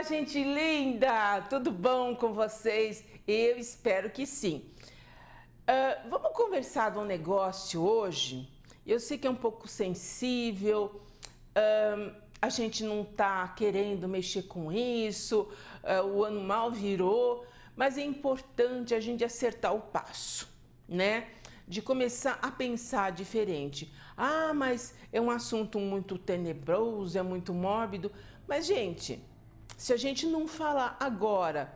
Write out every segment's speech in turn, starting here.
gente linda! Tudo bom com vocês? Eu espero que sim. Vamos conversar de um negócio hoje. Eu sei que é um pouco sensível, a gente não está querendo mexer com isso, o ano mal virou, mas é importante a gente acertar o passo, né? De começar a pensar diferente. Ah, mas é um assunto muito tenebroso, é muito mórbido. Mas, gente, se a gente não falar agora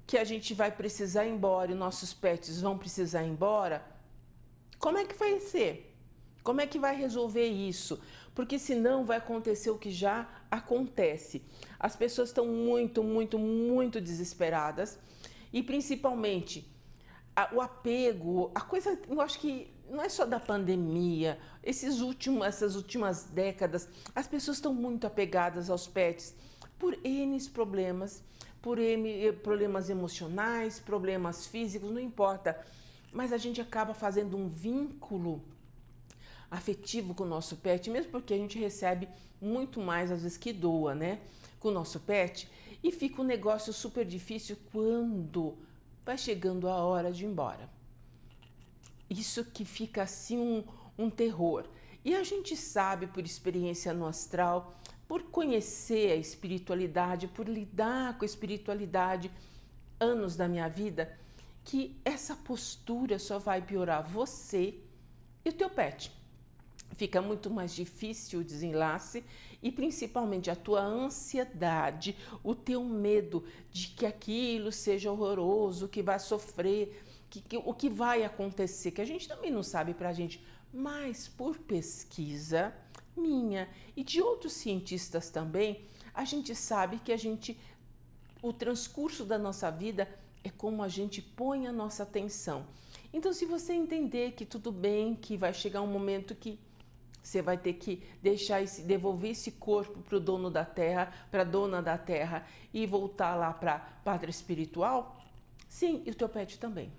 que a gente vai precisar ir embora e nossos pets vão precisar ir embora, como é que vai ser? Como é que vai resolver isso? Porque senão vai acontecer o que já acontece. As pessoas estão muito desesperadas e principalmente o apego, a coisa, eu acho que não é só da pandemia, essas últimas décadas, as pessoas estão muito apegadas aos pets por N problemas, por N problemas emocionais, problemas físicos, não importa. Mas a gente acaba fazendo um vínculo afetivo com o nosso pet, mesmo porque a gente recebe muito mais às vezes que doa, né? Com o nosso pet, e fica um negócio super difícil quando vai chegando a hora de ir embora. Isso que fica assim um terror. E a gente sabe por experiência no astral, por conhecer a espiritualidade, por lidar com a espiritualidade, anos da minha vida, que essa postura só vai piorar você e o teu pet. Fica muito mais difícil o desenlace e principalmente a tua ansiedade, o teu medo de que aquilo seja horroroso, que vai sofrer, o que vai acontecer, que a gente também não sabe pra gente, mas por pesquisa minha e de outros cientistas também, a gente sabe que o transcurso da nossa vida é como a gente põe a nossa atenção. Então, se você entender que tudo bem, que vai chegar um momento que você vai ter que devolver esse corpo para o dono da terra, para a dona da terra e voltar lá para a pátria espiritual, sim, e o teu pet também.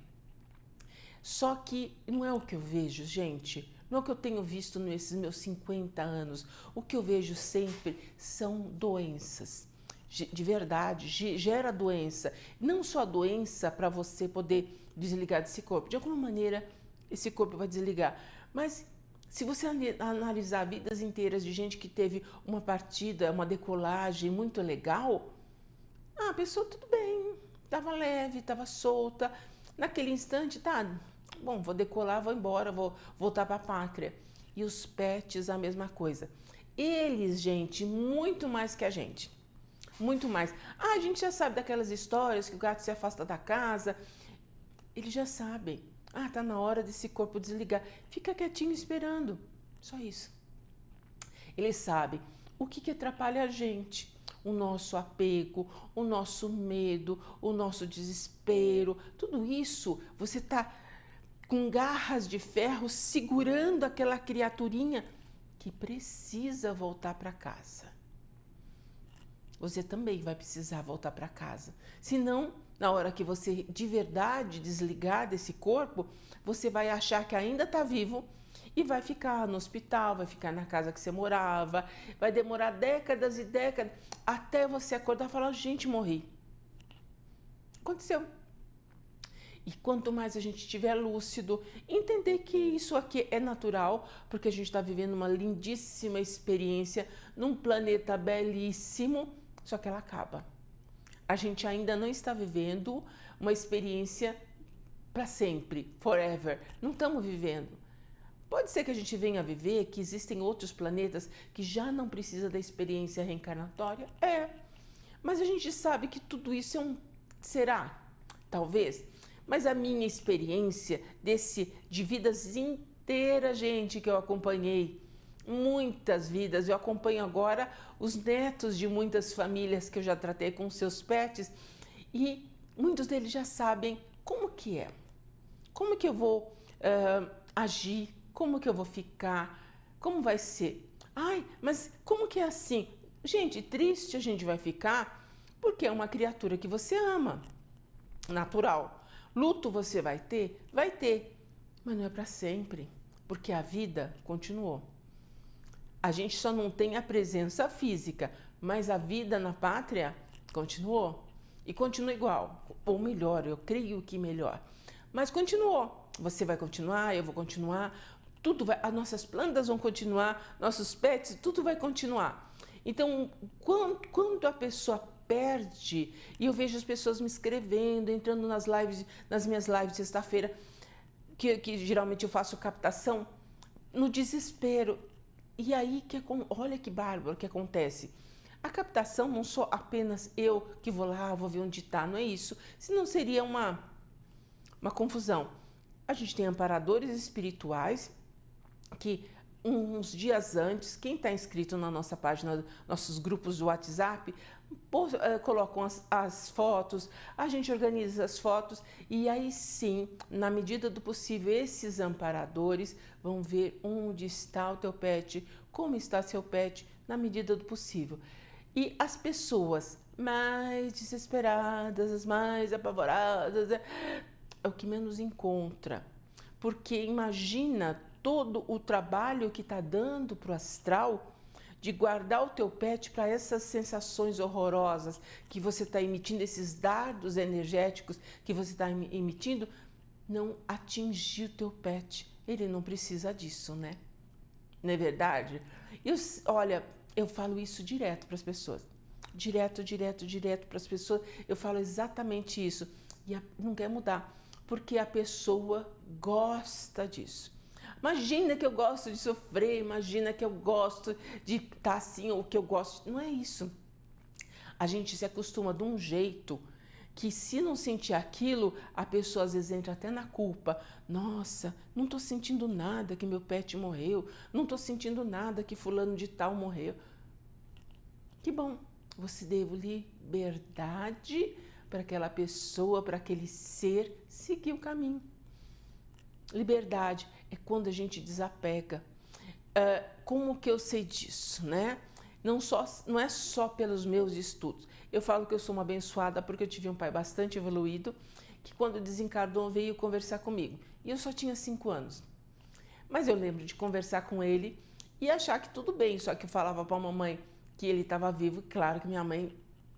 Só que não é o que eu vejo, gente, não é o que eu tenho visto nesses meus 50 anos. O que eu vejo sempre são doenças. De verdade, gera doença. Não só doença para você poder desligar desse corpo. De alguma maneira, esse corpo vai desligar. Mas se você analisar vidas inteiras de gente que teve uma partida, uma decolagem muito legal, a pessoa tudo bem, estava leve, estava solta. Naquele instante, tá, bom, vou decolar, vou embora, vou voltar para a pátria. E os pets, a mesma coisa. Eles, gente, muito mais que a gente. Muito mais. Ah, a gente já sabe daquelas histórias que o gato se afasta da casa. Eles já sabem. Ah, tá na hora desse corpo desligar. Fica quietinho esperando. Só isso. Eles sabem o que atrapalha a gente. O nosso apego, o nosso medo, o nosso desespero. Tudo isso você tá com garras de ferro segurando aquela criaturinha que precisa voltar para casa. Você também vai precisar voltar para casa. Senão, na hora que você de verdade desligar desse corpo, você vai achar que ainda está vivo e vai ficar no hospital, vai ficar na casa que você morava, vai demorar décadas e décadas até você acordar e falar, gente, morri. Aconteceu. E quanto mais a gente estiver lúcido, entender que isso aqui é natural, porque a gente está vivendo uma lindíssima experiência num planeta belíssimo, só que ela acaba. A gente ainda não está vivendo uma experiência para sempre, forever. Não estamos vivendo. Pode ser que a gente venha a viver que existem outros planetas que já não precisam da experiência reencarnatória? É. Mas a gente sabe que tudo isso será, talvez. Mas a minha experiência de vidas inteiras, gente, que eu acompanhei, muitas vidas, eu acompanho agora os netos de muitas famílias que eu já tratei com seus pets e muitos deles já sabem como que é, como que eu vou agir, como que eu vou ficar, como vai ser. Ai, mas como que é assim? Gente, triste a gente vai ficar porque é uma criatura que você ama, natural. Luto você vai ter? Vai ter, mas não é para sempre, porque a vida continuou. A gente só não tem a presença física, mas a vida na pátria Continuou. E continua igual, ou melhor, eu creio que melhor. Mas continuou. Você vai continuar, eu vou continuar, tudo vai, as nossas plantas vão continuar, nossos pets, tudo vai continuar. Então, quando a pessoa perde, e eu vejo as pessoas me escrevendo, entrando nas lives, nas minhas lives de sexta-feira, que geralmente eu faço captação, no desespero. E aí, olha que bárbaro que acontece. A captação não sou apenas eu que vou lá, vou ver onde está, não é isso. Senão seria uma confusão. A gente tem amparadores espirituais que uns dias antes, quem está inscrito na nossa página, nossos grupos do WhatsApp, colocam as fotos, a gente organiza as fotos e aí sim, na medida do possível, esses amparadores vão ver onde está o teu pet, como está seu pet, na medida do possível. E as pessoas mais desesperadas, as mais apavoradas, é o que menos encontra. Porque imagina todo o trabalho que está dando para o astral de guardar o teu pet para essas sensações horrorosas que você está emitindo, esses dardos energéticos que você está emitindo, não atingir o teu pet. Ele não precisa disso, né? Não é verdade? Olha, eu falo isso direto para as pessoas. Direto para as pessoas. Eu falo exatamente isso. E não quer mudar. Porque a pessoa gosta disso. Imagina que eu gosto de sofrer, imagina que eu gosto de estar assim, ou que eu gosto. Não é isso. A gente se acostuma de um jeito que, se não sentir aquilo, a pessoa às vezes entra até na culpa. Nossa, não estou sentindo nada que meu pet morreu, não estou sentindo nada que fulano de tal morreu. Que bom, você deu liberdade para aquela pessoa, para aquele ser seguir o caminho. Liberdade é quando a gente desapega. Como que eu sei disso, né? Não é só pelos meus estudos. Eu falo que eu sou uma abençoada porque eu tive um pai bastante evoluído, que quando desencarnou veio conversar comigo. E eu só tinha 5 anos. Mas eu lembro de conversar com ele e achar que tudo bem, só que eu falava para a mamãe que ele estava vivo, e claro que minha mãe,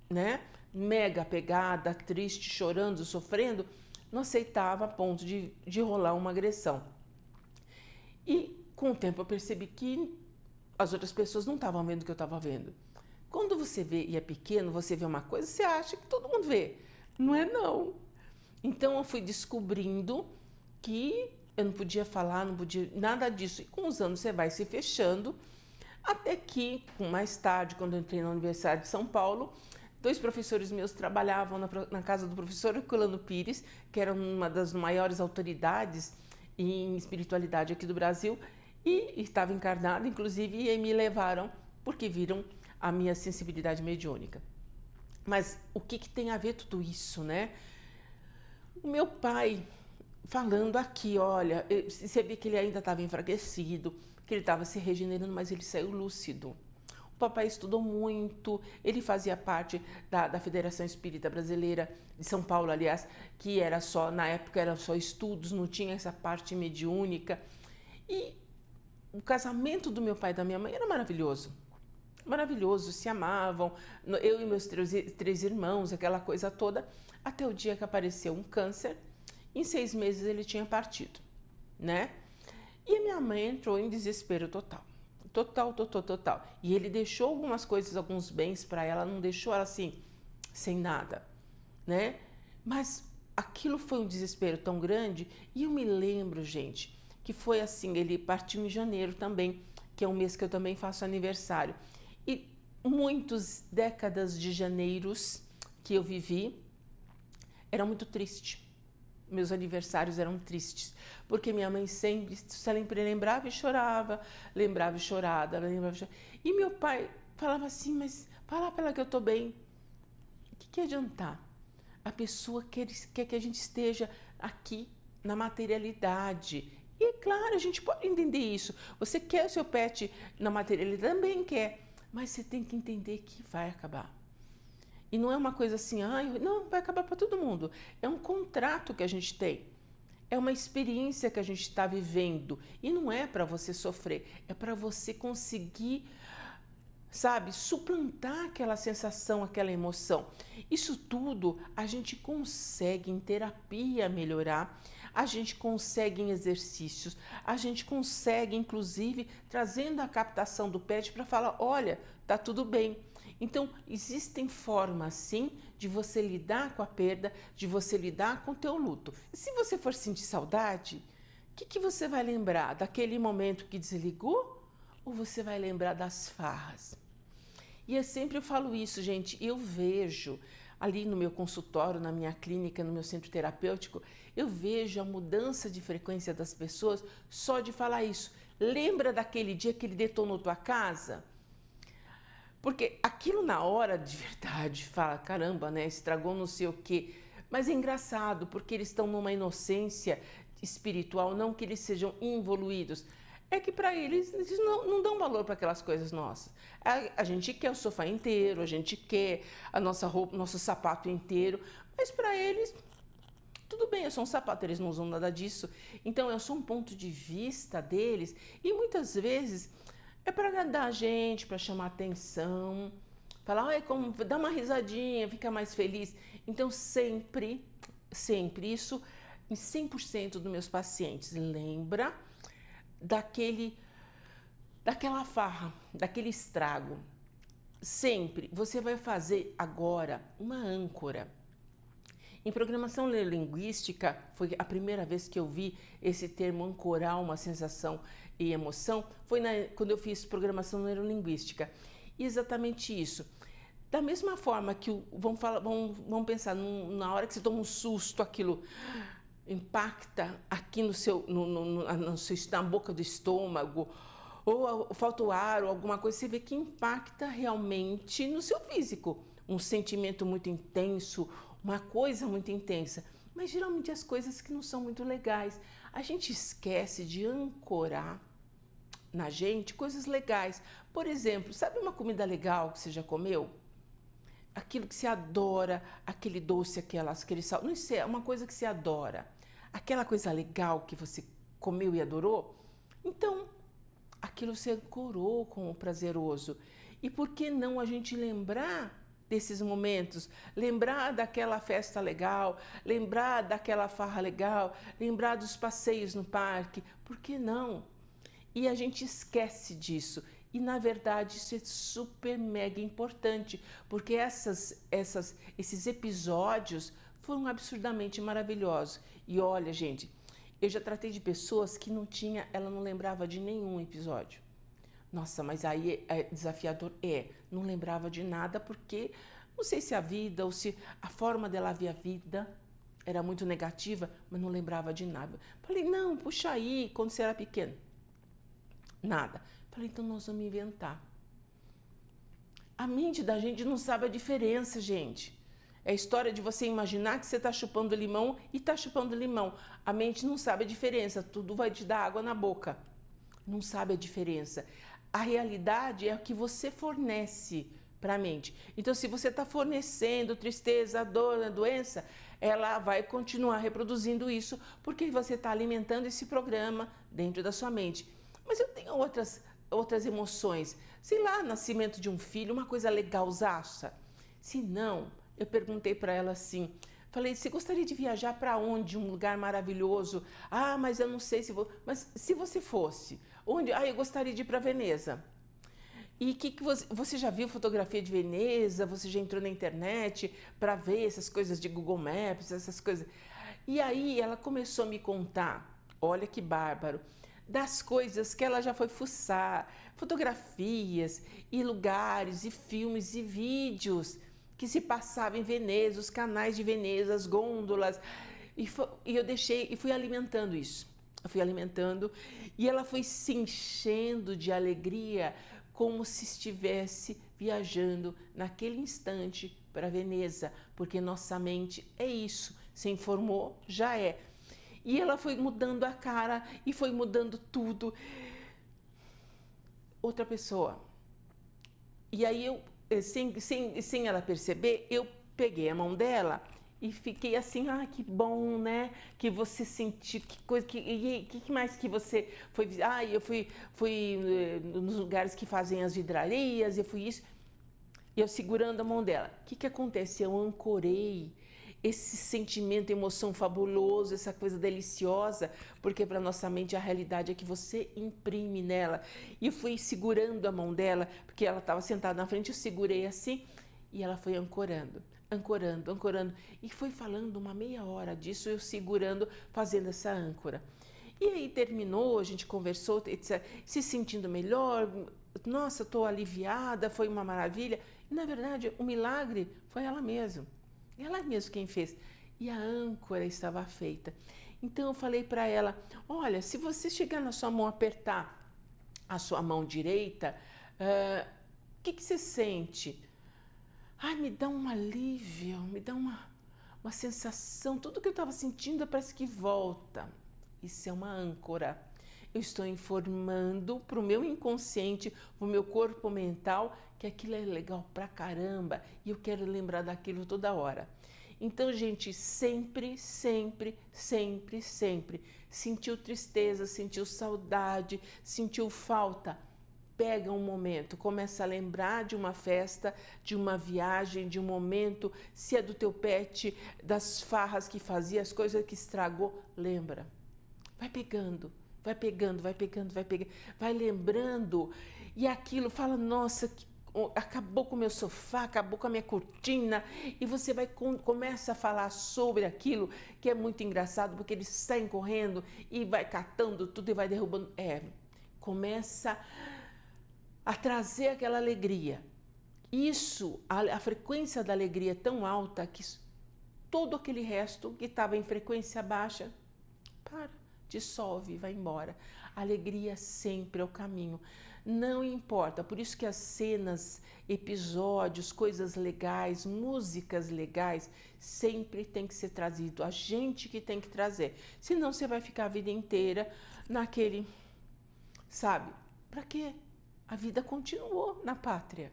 né, mega apegada, triste, chorando, sofrendo, não aceitava a ponto de rolar uma agressão. E com o tempo eu percebi que as outras pessoas não estavam vendo o que eu estava vendo. Quando você vê e é pequeno, você vê uma coisa, você acha que todo mundo vê. Não é não. Então eu fui descobrindo que eu não podia falar, não podia nada disso. E com os anos você vai se fechando, até que, mais tarde, quando eu entrei na Universidade de São Paulo, 2 professores meus trabalhavam na casa do professor Herculano Pires, que era uma das maiores autoridades em espiritualidade aqui do Brasil, e estava encarnado, inclusive, e me levaram porque viram a minha sensibilidade mediúnica. Mas o que tem a ver tudo isso, né? O meu pai, falando aqui, olha, você vê que ele ainda estava enfraquecido, que ele estava se regenerando, mas ele saiu lúcido. O papai estudou muito, ele fazia parte da Federação Espírita Brasileira de São Paulo, aliás, que era só, na época, era só estudos, não tinha essa parte mediúnica. E o casamento do meu pai e da minha mãe era maravilhoso. Maravilhoso, se amavam, eu e meus 3 irmãos, aquela coisa toda, até o dia que apareceu um câncer. Em 6 meses ele tinha partido, né? E a minha mãe entrou em desespero total. Total. E ele deixou algumas coisas, alguns bens para ela, não deixou ela assim, sem nada, né? Mas aquilo foi um desespero tão grande. E eu me lembro, gente, que foi assim, ele partiu em janeiro também, que é um mês que eu também faço aniversário. E muitas décadas de janeiros que eu vivi eram muito tristes. Meus aniversários eram tristes, porque minha mãe sempre lembrava e chorava, lembrava e chorava. E meu pai falava assim, mas fala para ela que eu estou bem. O que adiantar? A pessoa quer que a gente esteja aqui na materialidade. E claro, a gente pode entender isso. Você quer o seu pet na materialidade? Também quer. Mas você tem que entender que vai acabar. E não é uma coisa assim, não, vai acabar para todo mundo. É um contrato que a gente tem. É uma experiência que a gente está vivendo. E não é para você sofrer, é para você conseguir sabe? Suplantar aquela sensação, aquela emoção. Isso tudo a gente consegue em terapia melhorar, a gente consegue em exercícios, a gente consegue, inclusive, trazendo a captação do pet para falar, olha, tá tudo bem. Então, existem formas, sim, de você lidar com a perda, de você lidar com o teu luto. E se você for sentir saudade, o que você vai lembrar? Daquele momento que desligou? Ou você vai lembrar das farras? E eu sempre falo isso, gente, eu vejo ali no meu consultório, na minha clínica, no meu centro terapêutico, eu vejo a mudança de frequência das pessoas só de falar isso. Lembra daquele dia que ele detonou tua casa? Porque aquilo na hora de verdade, fala, caramba, né, estragou não sei o quê. Mas é engraçado, porque eles estão numa inocência espiritual, não que eles sejam involuídos. É que para eles não dão valor para aquelas coisas nossas. A gente quer o sofá inteiro, a gente quer a nossa roupa, nosso sapato inteiro, mas para eles, tudo bem, eu sou um sapato, eles não usam nada disso. Então eu sou um ponto de vista deles e muitas vezes é para agradar a gente, para chamar atenção, falar, é como, dá uma risadinha, fica mais feliz. Então sempre isso em 100% dos meus pacientes, lembra daquela farra, daquele estrago. Sempre você vai fazer agora uma âncora. Em programação neurolinguística, foi a primeira vez que eu vi esse termo ancorar uma sensação e emoção, foi quando eu fiz programação neurolinguística. E exatamente isso. Da mesma forma que vamos pensar na hora que você toma um susto, aquilo impacta aqui na boca do estômago, ou falta o ar, ou alguma coisa, você vê que impacta realmente no seu físico. Um sentimento muito intenso, uma coisa muito intensa. Mas geralmente as coisas que não são muito legais. A gente esquece de ancorar na gente coisas legais. Por exemplo, sabe uma comida legal que você já comeu? Aquilo que você adora, aquele doce, aquele sal, não sei, é uma coisa que você adora. Aquela coisa legal que você comeu e adorou, então aquilo você ancorou com o prazeroso. E por que não a gente lembrar desses momentos? Lembrar daquela festa legal, lembrar daquela farra legal, lembrar dos passeios no parque, por que não? E a gente esquece disso. E na verdade isso é super mega importante, porque esses episódios foram absurdamente maravilhosos. E olha, gente, eu já tratei de pessoas que ela não lembrava de nenhum episódio. Nossa, mas aí é desafiador. Não lembrava de nada porque não sei se a vida ou se a forma dela ver a vida era muito negativa, mas não lembrava de nada. Falei, não, puxa aí, quando você era pequeno. Nada. Falei, então nós vamos inventar. A mente da gente não sabe a diferença, gente. É a história de você imaginar que você está chupando limão e está chupando limão. A mente não sabe a diferença, tudo vai te dar água na boca. Não sabe a diferença. A realidade é o que você fornece para a mente. Então, se você está fornecendo tristeza, dor, doença, ela vai continuar reproduzindo isso porque você está alimentando esse programa dentro da sua mente. Mas eu tenho outras emoções. Sei lá, nascimento de um filho, uma coisa legalzaça. Se não, eu perguntei para ela assim, falei, você gostaria de viajar para onde? Um lugar maravilhoso? Ah, mas eu não sei se vou... Mas se você fosse, onde? Ah, eu gostaria de ir para Veneza. E que você já viu fotografia de Veneza? Você já entrou na internet para ver essas coisas de Google Maps, essas coisas? E aí ela começou a me contar, olha que bárbaro, das coisas que ela já foi fuçar, fotografias e lugares e filmes e vídeos que se passavam em Veneza, os canais de Veneza, as gôndolas, e eu deixei e fui alimentando isso. Eu fui alimentando e ela foi se enchendo de alegria, como se estivesse viajando naquele instante para Veneza, porque nossa mente é isso, se informou, já é. E ela foi mudando a cara e foi mudando tudo. Outra pessoa. E aí eu, sem ela perceber, eu peguei a mão dela E fiquei assim, ah, que bom, né? Que você sentiu, que coisa, que mais que você foi? Ah, eu fui nos lugares que fazem as vidrarias, eu fui isso. E eu segurando a mão dela. O que que acontece? Eu ancorei esse sentimento, emoção fabuloso, essa coisa deliciosa, porque para nossa mente a realidade é que você imprime nela. E eu fui segurando a mão dela, porque ela estava sentada na frente, eu segurei assim e ela foi ancorando, ancorando, ancorando. E foi falando uma meia hora disso, eu segurando, fazendo essa âncora. E aí terminou, a gente conversou, etc, se sentindo melhor. Nossa, estou aliviada, foi uma maravilha. E, na verdade, o milagre foi ela mesma. Ela mesma quem fez. E a âncora estava feita. Então eu falei para ela, olha, se você chegar na sua mão, apertar a sua mão direita, o que você sente? Ai, me dá um alívio, me dá uma sensação, tudo que eu estava sentindo parece que volta. Isso é uma âncora. Eu estou informando para o meu inconsciente, para o meu corpo mental, que aquilo é legal pra caramba e eu quero lembrar daquilo toda hora. Então, gente, sempre, sempre, sempre, sempre sentiu tristeza, sentiu saudade, sentiu falta. Pega um momento, começa a lembrar de uma festa, de uma viagem, de um momento, se é do teu pet, das farras que fazia, as coisas que estragou, lembra. Vai pegando, vai pegando, vai pegando, vai pegando, vai lembrando. E aquilo fala, nossa, acabou com o meu sofá, acabou com a minha cortina. E você vai começa a falar sobre aquilo, que é muito engraçado, porque eles saem correndo e vai catando tudo e vai derrubando. Começa a trazer aquela alegria. Isso, a frequência da alegria é tão alta que todo aquele resto que estava em frequência baixa, dissolve, vai embora. A alegria sempre é o caminho. Não importa, por isso que as cenas, episódios, coisas legais, músicas legais, sempre tem que ser trazido. A gente que tem que trazer. Senão você vai ficar a vida inteira naquele, sabe? Para quê? A vida continuou na pátria.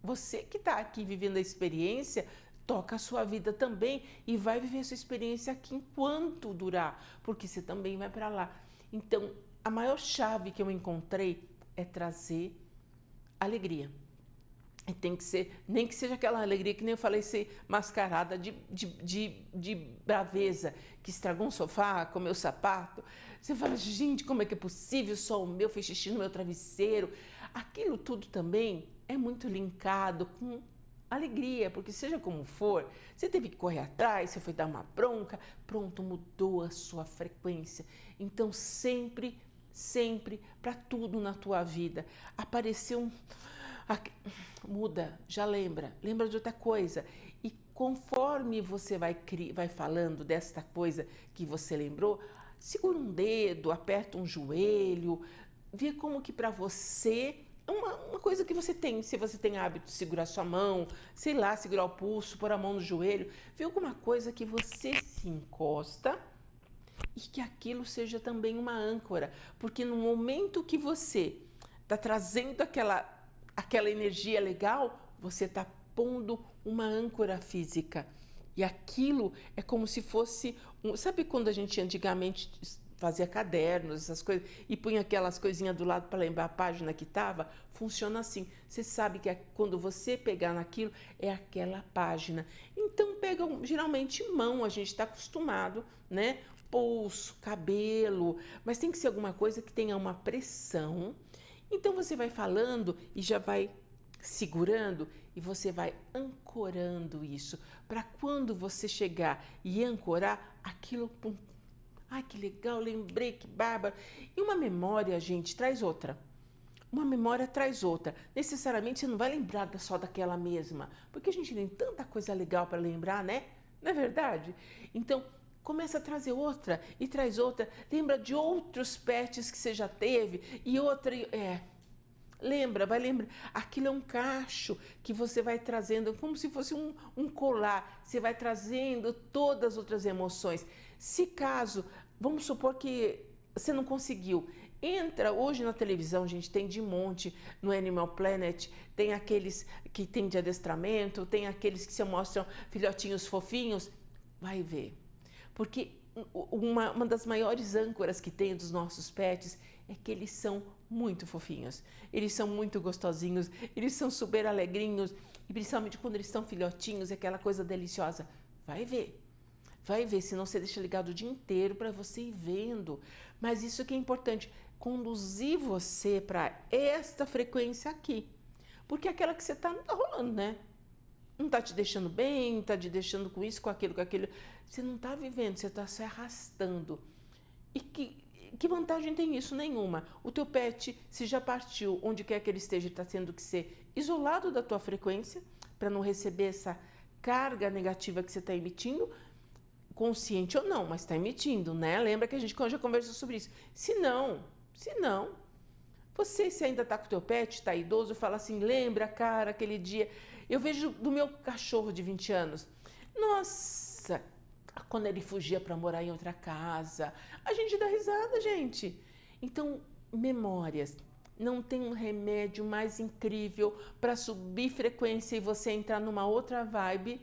Você que está aqui vivendo a experiência, toca a sua vida também e vai viver a sua experiência aqui enquanto durar, porque você também vai para lá. Então, a maior chave que eu encontrei é trazer alegria. E tem que ser, nem que seja aquela alegria que nem eu falei, ser mascarada de braveza, que estragou um sofá, comeu sapato. Você fala, gente, como é que é possível? Só o meu fez xixi no meu travesseiro. Aquilo tudo também é muito linkado com alegria, porque seja como for, você teve que correr atrás, você foi dar uma bronca, pronto, mudou a sua frequência. Então sempre, sempre, para tudo na tua vida, apareceu muda, já lembra de outra coisa. E conforme você vai falando desta coisa que você lembrou, segura um dedo, aperta um joelho, vê como que para você uma coisa que você tem, se você tem hábito de segurar sua mão, sei lá, segurar o pulso, pôr a mão no joelho, vê alguma coisa que você se encosta e que aquilo seja também uma âncora, porque no momento que você está trazendo aquela energia legal, você está pondo uma âncora física. E aquilo é como se fosse sabe quando a gente antigamente fazia cadernos, essas coisas, e punha aquelas coisinhas do lado para lembrar a página que estava? Funciona assim. Você sabe que quando você pegar naquilo, é aquela página. Então, pega geralmente mão, a gente está acostumado, né? Pulso, cabelo, mas tem que ser alguma coisa que tenha uma pressão. Então, você vai falando e já vai segurando e você vai ancorando isso, para quando você chegar e ancorar, aquilo... Ai, que legal, lembrei, que bárbaro. E uma memória, gente, traz outra. Uma memória traz outra. Necessariamente você não vai lembrar só daquela mesma, porque a gente tem tanta coisa legal para lembrar, né? Não é verdade? Então, começa a trazer outra e traz outra. Lembra de outros pets que você já teve e outra... Lembra, vai lembrar. Aquilo é um cacho que você vai trazendo, como se fosse um colar. Você vai trazendo todas as outras emoções. Se caso, vamos supor que você não conseguiu, entra hoje na televisão, gente, tem de monte, no Animal Planet, tem aqueles que tem de adestramento, tem aqueles que se mostram filhotinhos fofinhos. vai ver. Porque uma das maiores âncoras que tem dos nossos pets é que eles são muito fofinhos, eles são muito gostosinhos, eles são super alegrinhos, e principalmente quando eles estão filhotinhos, é aquela coisa deliciosa. Vai ver, senão você deixa ligado o dia inteiro para você ir vendo. Mas isso que é importante, conduzir você para esta frequência aqui. Porque aquela que você está não está rolando, né? Não está te deixando bem, está te deixando com isso, com aquilo, com aquilo. Você não está vivendo, você está se arrastando. E que vantagem tem isso? Nenhuma. O teu pet, se já partiu, onde quer que ele esteja, está tendo que ser isolado da tua frequência, para não receber essa carga negativa que você está emitindo, consciente ou não, mas está emitindo, né? Lembra que a gente já conversou sobre isso. Se não, você, se ainda está com o teu pet, está idoso, fala assim, lembra, cara, aquele dia. Eu vejo do meu cachorro de 20 anos. Nossa, quando ele fugia para morar em outra casa. A gente dá risada, gente. Então, memórias. Não tem um remédio mais incrível para subir frequência e você entrar numa outra vibe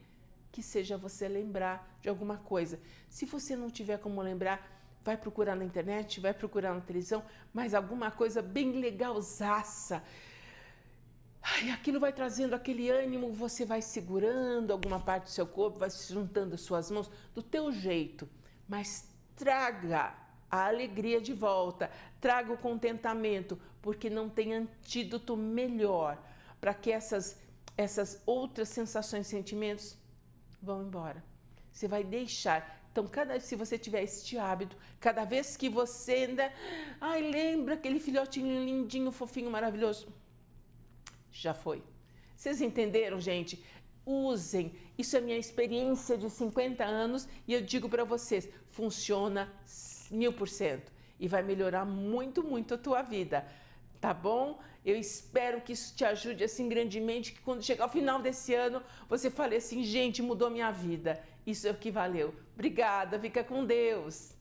que seja você lembrar de alguma coisa. Se você não tiver como lembrar, vai procurar na internet, vai procurar na televisão, mas alguma coisa bem legalzaça. Ai, aquilo vai trazendo aquele ânimo, você vai segurando alguma parte do seu corpo, vai se juntando as suas mãos do teu jeito, mas traga a alegria de volta, traga o contentamento, porque não tem antídoto melhor para que essas outras sensações e sentimentos vão embora. Você vai deixar. Então, se você tiver este hábito, cada vez que você ainda... Ai, lembra aquele filhotinho lindinho, fofinho, maravilhoso? Já foi. Vocês entenderam, gente? Usem. Isso é minha experiência de 50 anos e eu digo para vocês, funciona 1000% e vai melhorar muito, muito a tua vida. Tá bom? Eu espero que isso te ajude assim grandemente, que quando chegar ao final desse ano, você fale assim, gente, mudou minha vida. Isso é o que valeu. Obrigada, fica com Deus.